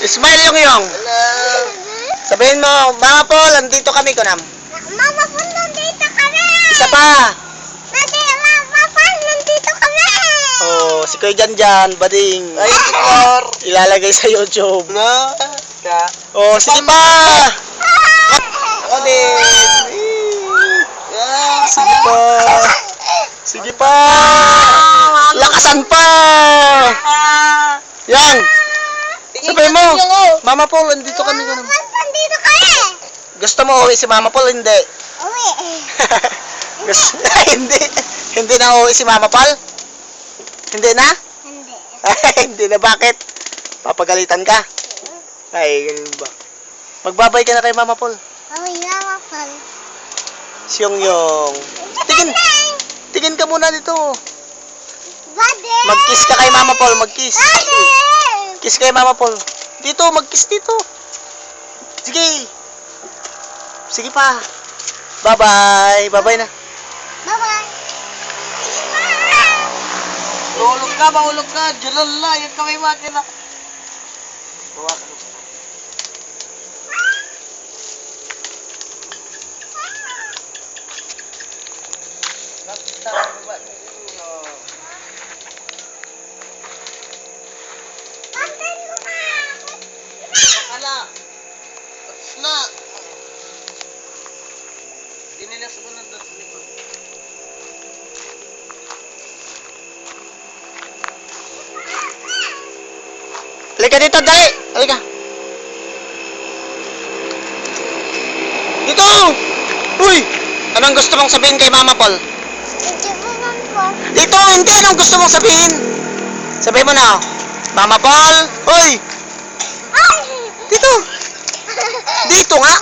Smile yung. Hello. Sabihin mo, Mama Paul, andito kami, Kunam. Mama Paul, nandito kami! Isa pa. Mama Paul, nandito kami! Oh, si Kuya Janjan, bading. Ay, Tikor. Ilalagay sa YouTube. No. Ka. Oh, sige pa. Ako din. Yeah. Sige pa. Sige pa. Lakasan pa. Yang. Sabihin mo, Mama Paul, andito kami, Kunam. Nandito kami! Gusto mo uwi si Mama Paul? Hindi. Uwi. Gusto, hindi. Hindi na uwi si Mama Paul? Hindi na? Hindi. Hindi na. Bakit? Papagalitan ka? Ay, ganun ba? Magbabay ka na kay Mama Paul. Uwi, Mama Paul. Siyong-yung. Tingin. Tingin ka muna dito. Buddy! Mag-kiss ka kay Mama Paul. Mag-kiss. Buddy! Kiss kay Mama Paul. Dito, mag-kiss dito. Sige. Sige pa. Bye-bye. Bye-bye na. Bye-bye! Mahulog ka, mahulog ka. Jalala, yung kamay makina. Bawa ka. Ala. Tapos na. Dinilas ko na doon sa likod. Halika dito, dali. Halika. Dito. Uy. Anong gusto mong sabihin kay Mama Paul? Ijibunan ko. Dito, hindi. Anong gusto mong sabihin? Sabihin mo na. Mama Paul. Uy. Ay! Dito. Dito nga.